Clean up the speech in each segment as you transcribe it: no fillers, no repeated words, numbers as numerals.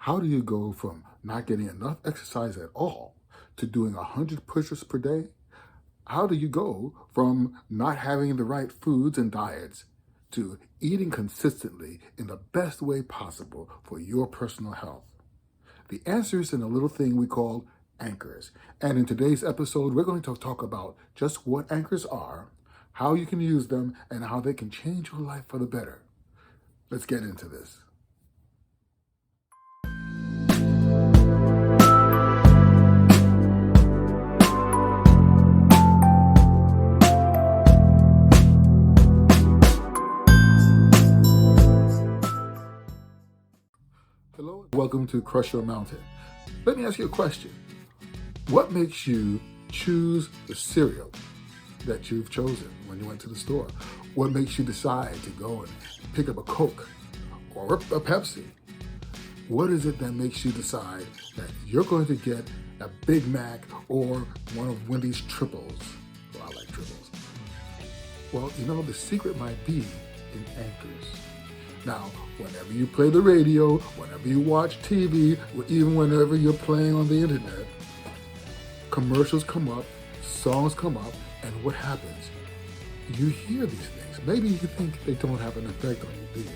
How do you go from not getting enough exercise at all to doing 100 push-ups per day? How do you go from not having the right foods and diets to eating consistently in the best way possible for your personal health? The answer is in a little thing we call anchors. And in today's episode, we're going to talk about just what anchors are, how you can use them, and how they can change your life for the better. Let's get into this. Hello, and welcome to Crush Your Mountain. Let me ask you a question. What makes you choose the cereal that you've chosen when you went to the store? What makes you decide to go and pick up a Coke or a Pepsi? What is it that makes you decide that you're going to get a Big Mac or one of Wendy's triples? Well, I like triples. Well, the secret might be in anchors. Now, whenever you play the radio, whenever you watch TV, or even whenever you're playing on the internet, commercials come up, songs come up, and what happens? You hear these things. Maybe you think they don't have an effect on you, do you?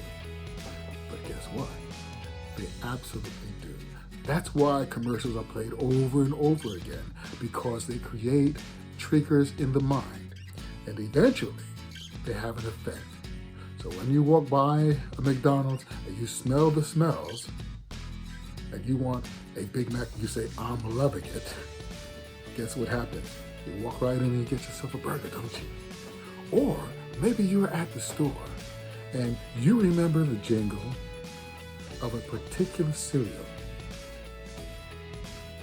But guess what? They absolutely do. That's why commercials are played over and over again, because they create triggers in the mind, and eventually they have an effect. So when you walk by a McDonald's and you smell the smells and you want a Big Mac and you say, I'm loving it, guess what happens? You walk right in and you get yourself a burger, don't you? Or maybe you're at the store and you remember the jingle of a particular cereal.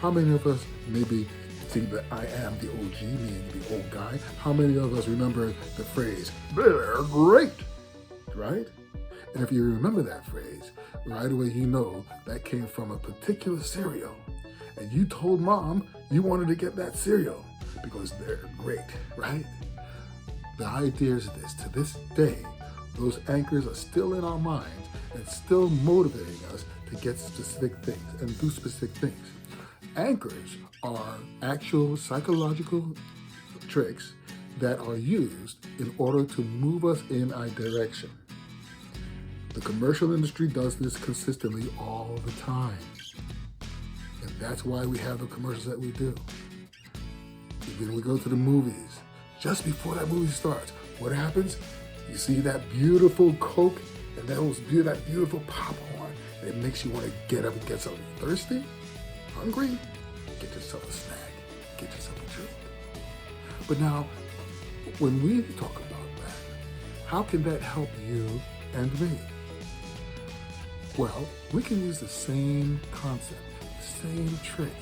How many of us maybe see that I am the OG, meaning the old guy? How many of us remember the phrase, they're great? Right? And if you remember that phrase, right away you know that came from a particular cereal. And you told mom you wanted to get that cereal because they're great, right? The idea is this: to this day, those anchors are still in our minds and still motivating us to get specific things and do specific things. Anchors are actual psychological tricks that are used in order to move us in a direction. The commercial industry does this consistently all the time. And that's why we have the commercials that we do. Even we go to the movies, just before that movie starts, what happens? You see that beautiful Coke and that beautiful popcorn. It makes you want to get up and get something. Thirsty? Hungry? Get yourself a snack. Get yourself a drink. But now, when we talk about that, how can that help you and me? Well, we can use the same concept, the same tricks.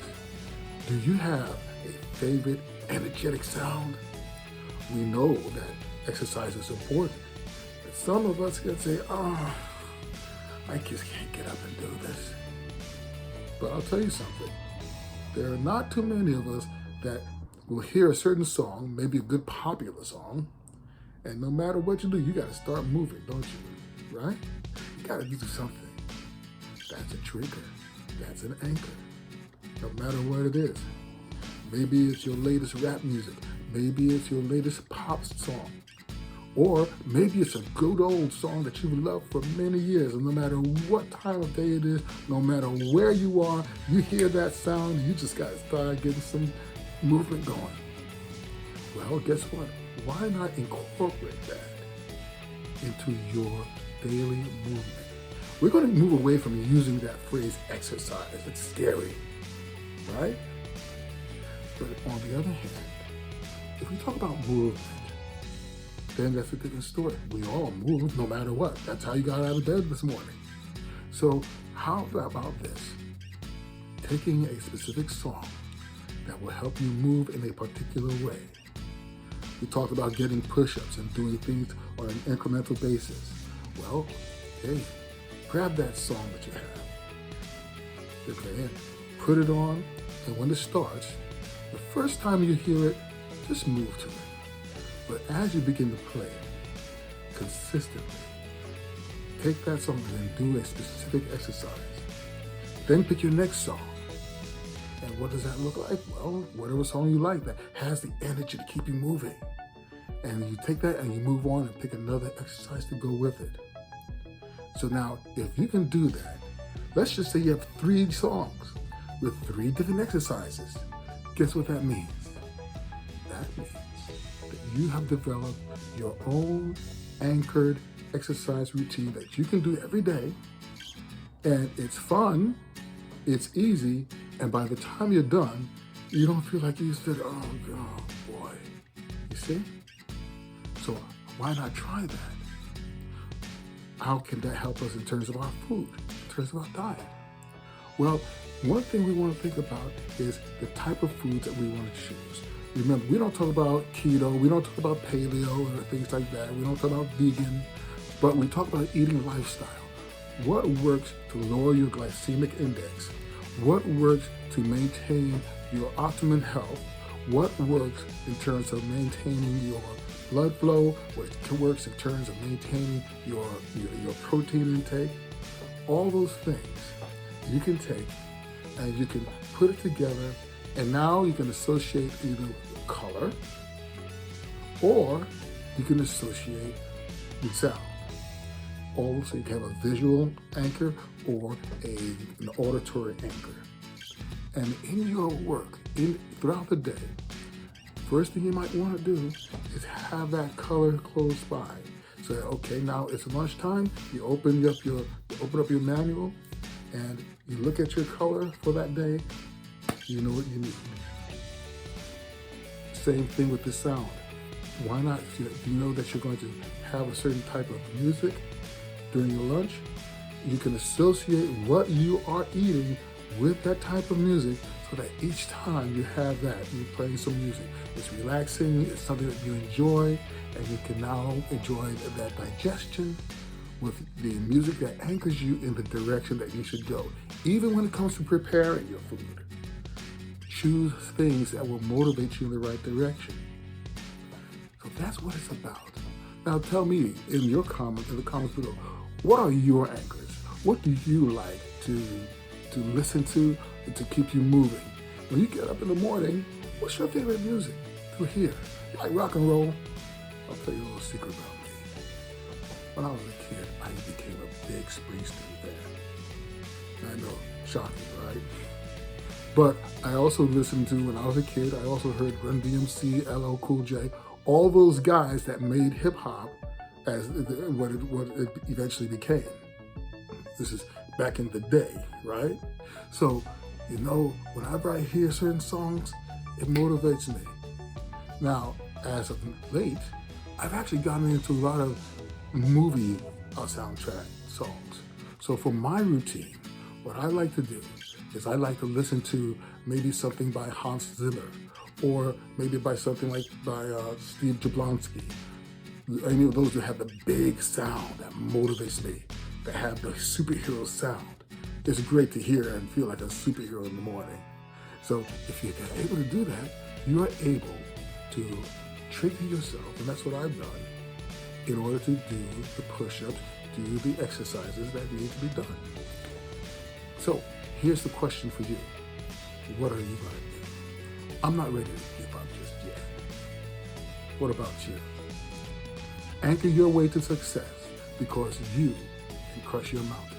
Do you have a favorite energetic sound? We know that exercise is important. But some of us can say, I just can't get up and do this. But I'll tell you something. There are not too many of us that will hear a certain song, maybe a good popular song, and no matter what you do, you got to start moving, don't you? Right? You got to do something. That's a trigger. That's an anchor. No matter what it is. Maybe it's your latest rap music. Maybe it's your latest pop song. Or maybe it's a good old song that you've loved for many years, and no matter what time of day it is, no matter where you are, you hear that sound, you just got to start getting some movement going. Well, guess what? Why not incorporate that into your daily movement? We're going to move away from using that phrase exercise. It's scary, right? But on the other hand, if we talk about movement, then that's a different story. We all move no matter what. That's how you got out of bed this morning. So how about this? Taking a specific song that will help you move in a particular way. We talked about getting push-ups and doing things on an incremental basis. Well, hey, grab that song that you have. Okay, put it on, and when it starts, the first time you hear it, just move to it. But as you begin to play it consistently, take that song and do a specific exercise. Then pick your next song. And what does that look like? Well, whatever song you like that has the energy to keep you moving. And you take that and you move on and pick another exercise to go with it. So now, if you can do that, let's just say you have 3 songs with 3 different exercises. Guess what that means? That means that you have developed your own anchored exercise routine that you can do every day. And it's fun, it's easy, and by the time you're done, you don't feel like you said, oh boy. You see? So why not try that? How can that help us in terms of our food, in terms of our diet? Well, one thing we want to think about is the type of foods that we want to choose. Remember, we don't talk about keto, we don't talk about paleo or things like that. We don't talk about vegan, but we talk about eating lifestyle. What works to lower your glycemic index? What works to maintain your optimum health? What works in terms of maintaining your blood flow? What works in terms of maintaining your protein intake? All those things you can take and you can put it together, and now you can associate either color or you can associate with sound. Also, you can have a visual anchor or an auditory anchor. And in your work, throughout the day, first thing you might want to do is have that color close by. So, okay, now it's lunchtime. You open up your manual, and you look at your color for that day. You know what you need. Same thing with the sound. Why not? If you know that you're going to have a certain type of music during your lunch, you can associate what you are eating with that type of music, so that each time you have that, you're playing some music. It's relaxing, it's something that you enjoy, and you can now enjoy that digestion with the music that anchors you in the direction that you should go. Even when it comes to preparing your food, choose things that will motivate you in the right direction. So that's what it's about. Now tell me in the comments below, what are your anchors? What do you like to listen to and to keep you moving? When you get up in the morning, what's your favorite music to hear? You like rock and roll? I'll tell you a little secret about me. When I was a kid, I became a big Springsteen fan. I know, shocking, right? But I also listened to, when I was a kid, I also heard Run DMC, LL Cool J, all those guys that made hip hop as what it eventually became. This is back in the day, right? So, whenever I hear certain songs, it motivates me. Now, as of late, I've actually gotten into a lot of movie soundtrack songs. So for my routine, what I like to do is I like to listen to maybe something by Hans Zimmer, or maybe by something like by Steve Jablonsky. Any of those that have the big sound that motivates me, that have the superhero sound. It's great to hear and feel like a superhero in the morning. So if you're able to do that, you are able to trigger yourself, and that's what I've done, in order to do the push-ups, do the exercises that need to be done. So here's the question for you. What are you going to do? I'm not ready to give up just yet. What about you? Anchor your way to success, because you can crush your mountain.